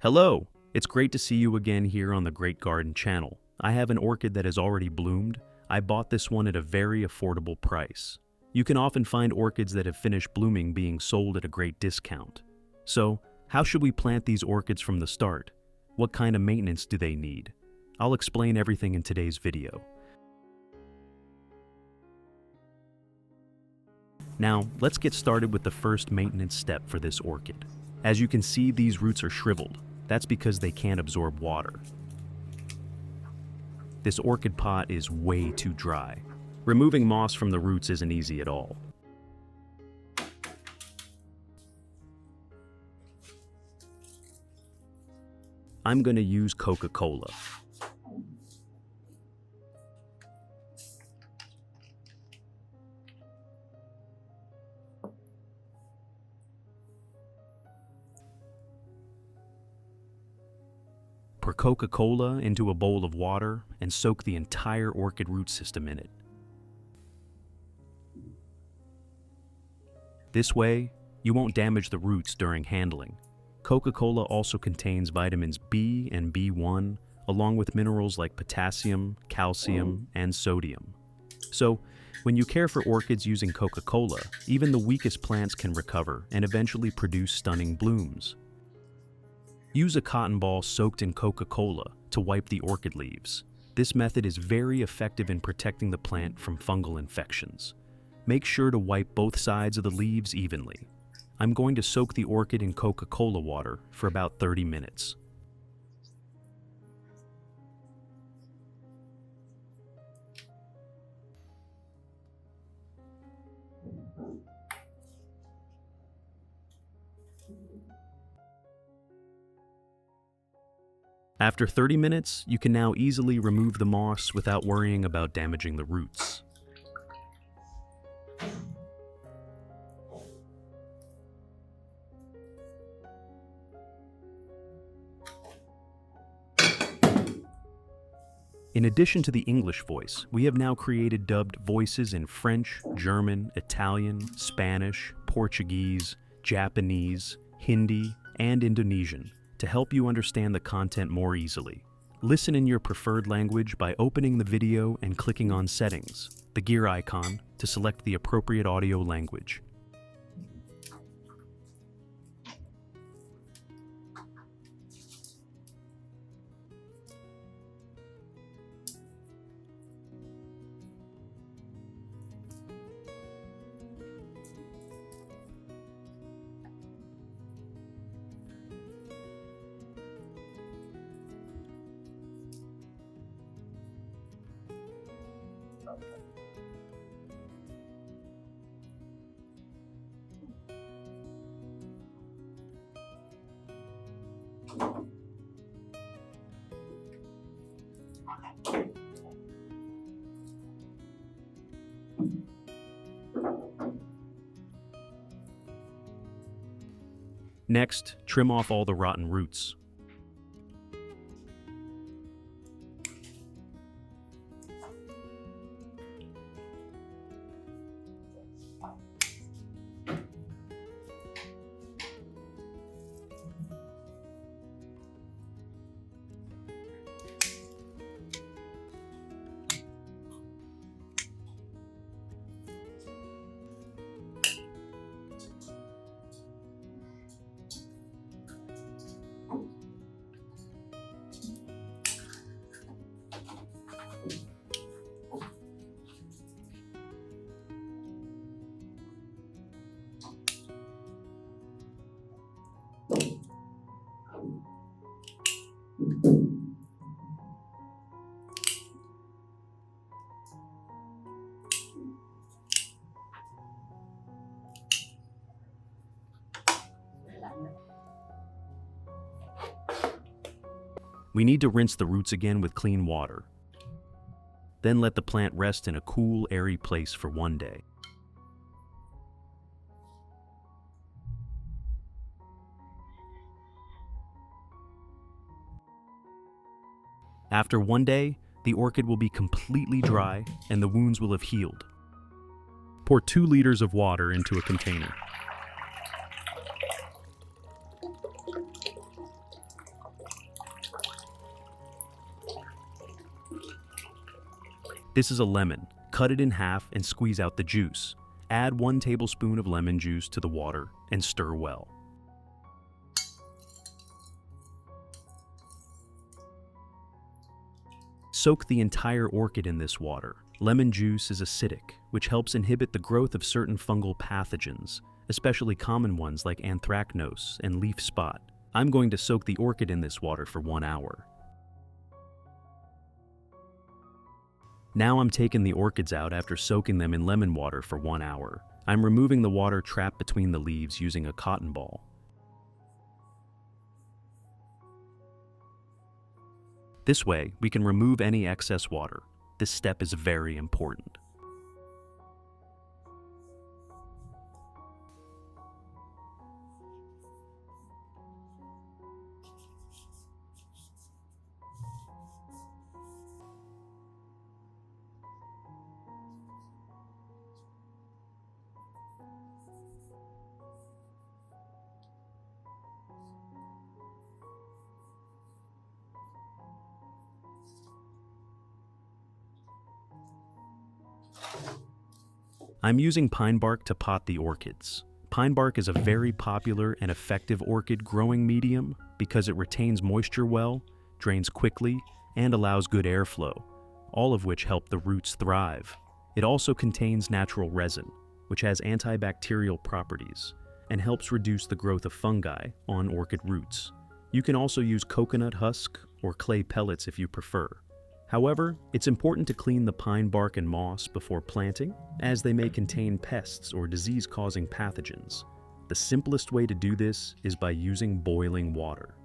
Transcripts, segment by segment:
Hello! It's great to see you again here on the Great Garden channel. I have an orchid that has already bloomed. I bought this one at a very affordable price. You can often find orchids that have finished blooming being sold at a great discount. So, how should we plant these orchids from the start? What kind of maintenance do they need? I'll explain everything in today's video. Now, let's get started with the first maintenance step for this orchid. As you can see, these roots are shriveled. That's because they can't absorb water. This orchid pot is way too dry. Removing moss from the roots isn't easy at all. I'm going to use Coca-Cola. Pour Coca-Cola into a bowl of water and soak the entire orchid root system in it. This way, you won't damage the roots during handling. Coca-Cola also contains vitamins B and B1, along with minerals like potassium, calcium, and sodium. So, when you care for orchids using Coca-Cola, even the weakest plants can recover and eventually produce stunning blooms. Use a cotton ball soaked in Coca-Cola to wipe the orchid leaves. This method is very effective in protecting the plant from fungal infections. Make sure to wipe both sides of the leaves evenly. I'm going to soak the orchid in Coca-Cola water for about 30 minutes. After 30 minutes, you can now easily remove the moss without worrying about damaging the roots. In addition to the English voice, we have now created dubbed voices in French, German, Italian, Spanish, Portuguese, Japanese, Hindi, and Indonesian to help you understand the content more easily. Listen in your preferred language by opening the video and clicking on Settings, the gear icon, to select the appropriate audio language. Next, trim off all the rotten roots. We need to rinse the roots again with clean water. Then let the plant rest in a cool, airy place for one day. After one day, the orchid will be completely dry and the wounds will have healed. Pour 2 liters of water into a container. This is a lemon. Cut it in half and squeeze out the juice. Add 1 tablespoon of lemon juice to the water and stir well. Soak the entire orchid in this water. Lemon juice is acidic, which helps inhibit the growth of certain fungal pathogens, especially common ones like anthracnose and leaf spot. I'm going to soak the orchid in this water for 1 hour. Now I'm taking the orchids out after soaking them in lemon water for 1 hour. I'm removing the water trapped between the leaves using a cotton ball. This way, we can remove any excess water. This step is very important. I'm using pine bark to pot the orchids. Pine bark is a very popular and effective orchid growing medium because it retains moisture well, drains quickly, and allows good airflow, all of which help the roots thrive. It also contains natural resin, which has antibacterial properties and helps reduce the growth of fungi on orchid roots. You can also use coconut husk or clay pellets if you prefer. However, it's important to clean the pine bark and moss before planting, as they may contain pests or disease-causing pathogens. The simplest way to do this is by using boiling water.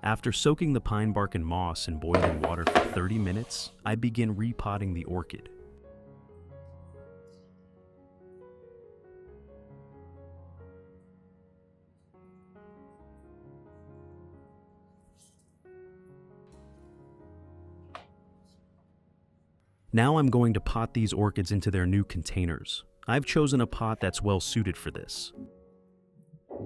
After soaking the pine bark and moss in boiling water for 30 minutes, I begin repotting the orchid. Now I'm going to pot these orchids into their new containers. I've chosen a pot that's well suited for this.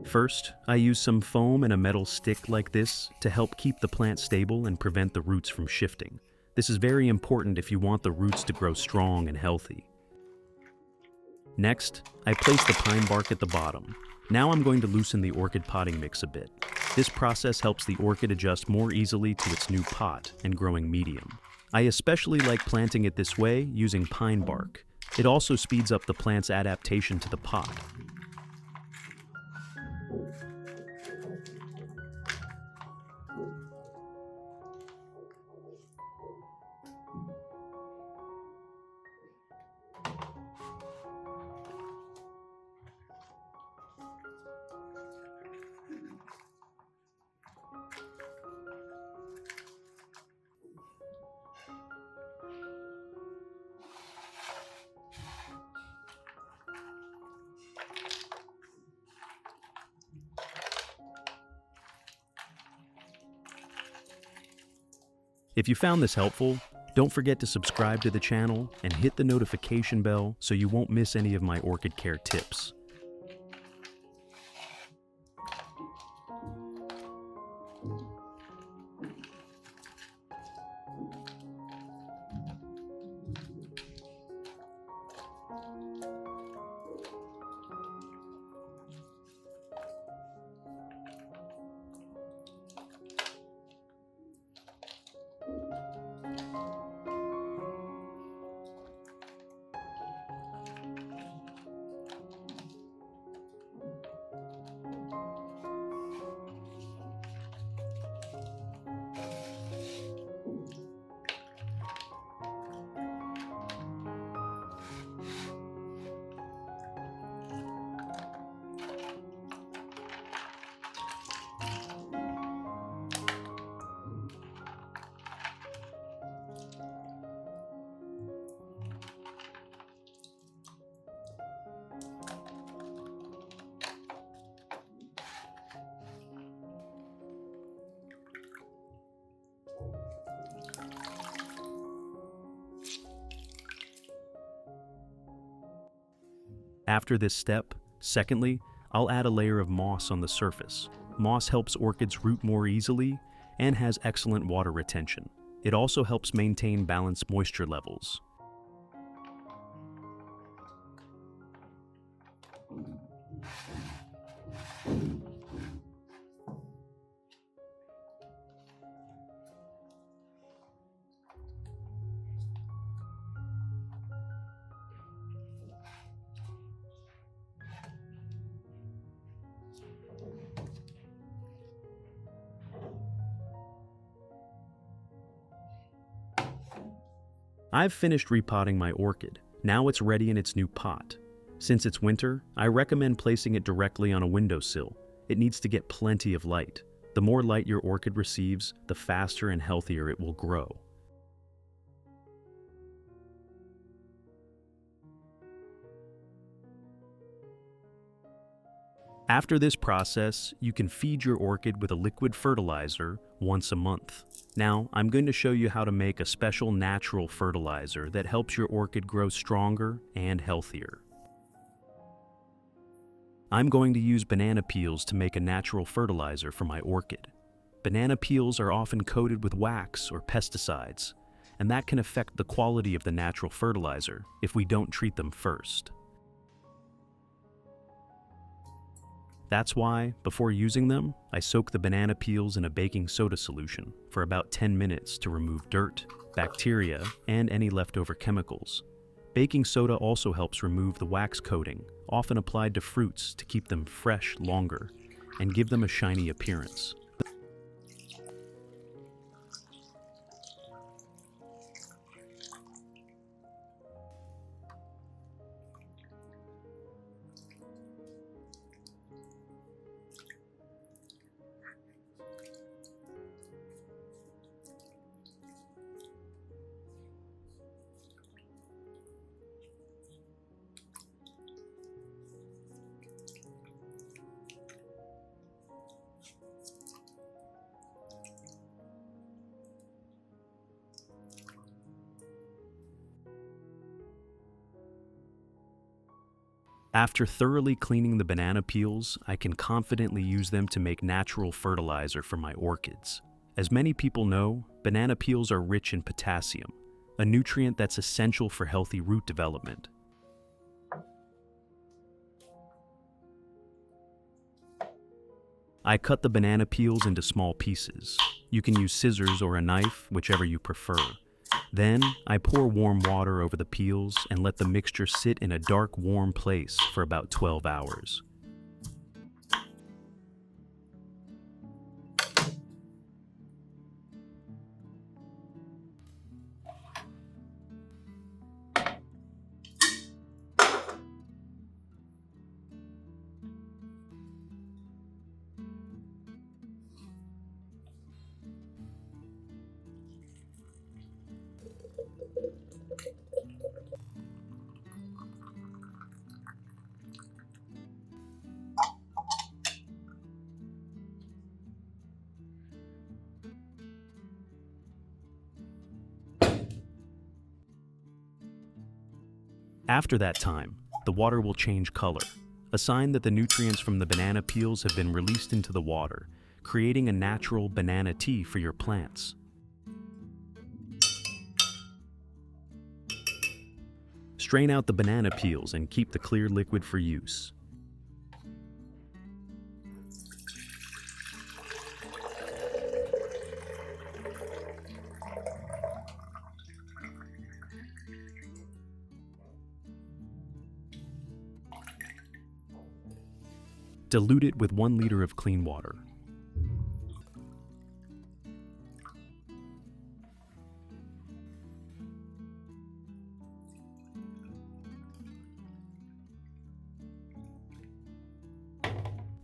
First, I use some foam and a metal stick like this to help keep the plant stable and prevent the roots from shifting. This is very important if you want the roots to grow strong and healthy. Next, I place the pine bark at the bottom. Now I'm going to loosen the orchid potting mix a bit. This process helps the orchid adjust more easily to its new pot and growing medium. I especially like planting it this way using pine bark. It also speeds up the plant's adaptation to the pot. If you found this helpful, don't forget to subscribe to the channel and hit the notification bell so you won't miss any of my orchid care tips. After this step, secondly, I'll add a layer of moss on the surface. Moss helps orchids root more easily and has excellent water retention. It also helps maintain balanced moisture levels. I've finished repotting my orchid. Now it's ready in its new pot. Since it's winter, I recommend placing it directly on a windowsill. It needs to get plenty of light. The more light your orchid receives, the faster and healthier it will grow. After this process, you can feed your orchid with a liquid fertilizer once a month. Now, I'm going to show you how to make a special natural fertilizer that helps your orchid grow stronger and healthier. I'm going to use banana peels to make a natural fertilizer for my orchid. Banana peels are often coated with wax or pesticides, and that can affect the quality of the natural fertilizer if we don't treat them first. That's why, before using them, I soak the banana peels in a baking soda solution for about 10 minutes to remove dirt, bacteria, and any leftover chemicals. Baking soda also helps remove the wax coating, often applied to fruits to keep them fresh longer and give them a shiny appearance. After thoroughly cleaning the banana peels, I can confidently use them to make natural fertilizer for my orchids. As many people know, banana peels are rich in potassium, a nutrient that's essential for healthy root development. I cut the banana peels into small pieces. You can use scissors or a knife, whichever you prefer. Then, I pour warm water over the peels and let the mixture sit in a dark, warm place for about 12 hours. After that time, the water will change color, a sign that the nutrients from the banana peels have been released into the water, creating a natural banana tea for your plants. Strain out the banana peels and keep the clear liquid for use. Dilute it with 1 liter of clean water.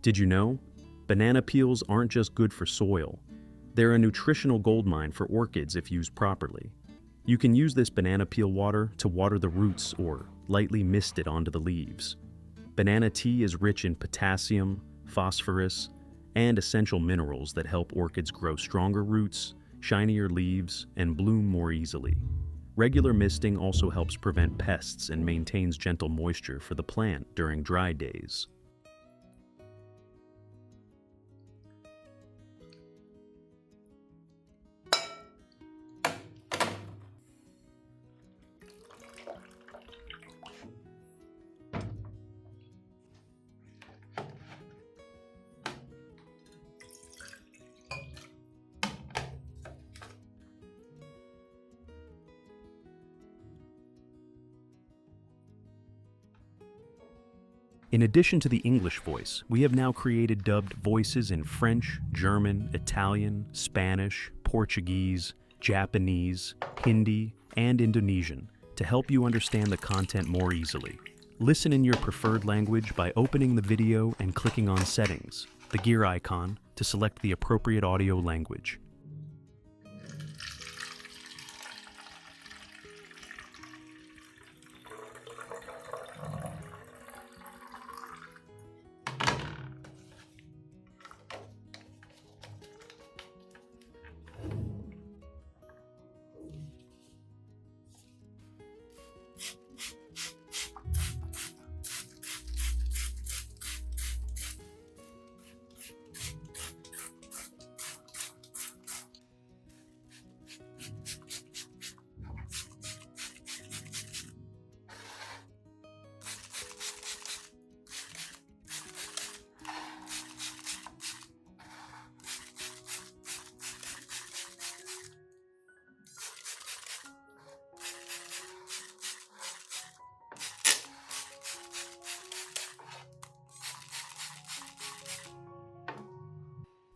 Did you know? Banana peels aren't just good for soil. They're a nutritional goldmine for orchids if used properly. You can use this banana peel water to water the roots or lightly mist it onto the leaves. Banana tea is rich in potassium, phosphorus, and essential minerals that help orchids grow stronger roots, shinier leaves, and bloom more easily. Regular misting also helps prevent pests and maintains gentle moisture for the plant during dry days. In addition to the English voice, we have now created dubbed voices in French, German, Italian, Spanish, Portuguese, Japanese, Hindi, and Indonesian to help you understand the content more easily. Listen in your preferred language by opening the video and clicking on Settings, the gear icon, to select the appropriate audio language.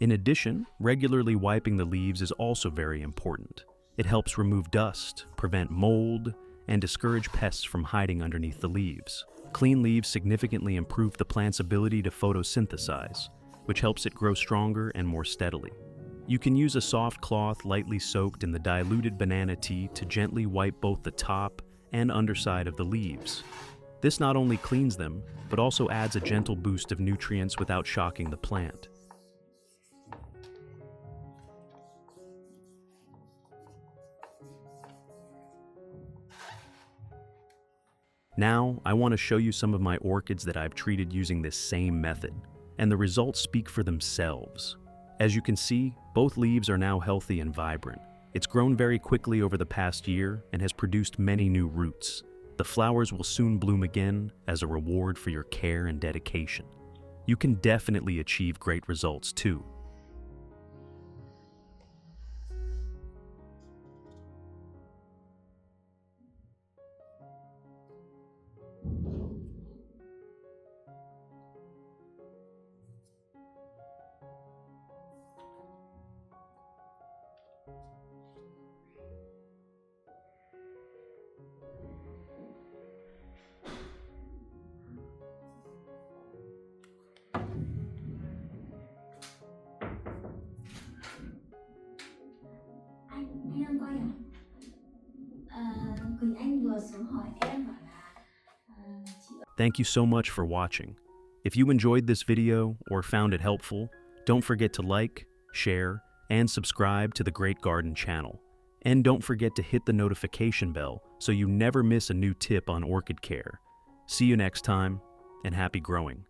In addition, regularly wiping the leaves is also very important. It helps remove dust, prevent mold, and discourage pests from hiding underneath the leaves. Clean leaves significantly improve the plant's ability to photosynthesize, which helps it grow stronger and more steadily. You can use a soft cloth lightly soaked in the diluted banana tea to gently wipe both the top and underside of the leaves. This not only cleans them, but also adds a gentle boost of nutrients without shocking the plant. Now, I want to show you some of my orchids that I've treated using this same method, and the results speak for themselves. As you can see, both leaves are now healthy and vibrant. It's grown very quickly over the past year and has produced many new roots. The flowers will soon bloom again as a reward for your care and dedication. You can definitely achieve great results too. Anh đang coi à? Quỳnh Anh vừa xuống hỏi em bảo là chị. Thank you so much for watching. If you enjoyed this video or found it helpful, don't forget to like, share, and subscribe to the Great Garden channel. And don't forget to hit the notification bell so you never miss a new tip on orchid care. See you next time, and happy growing.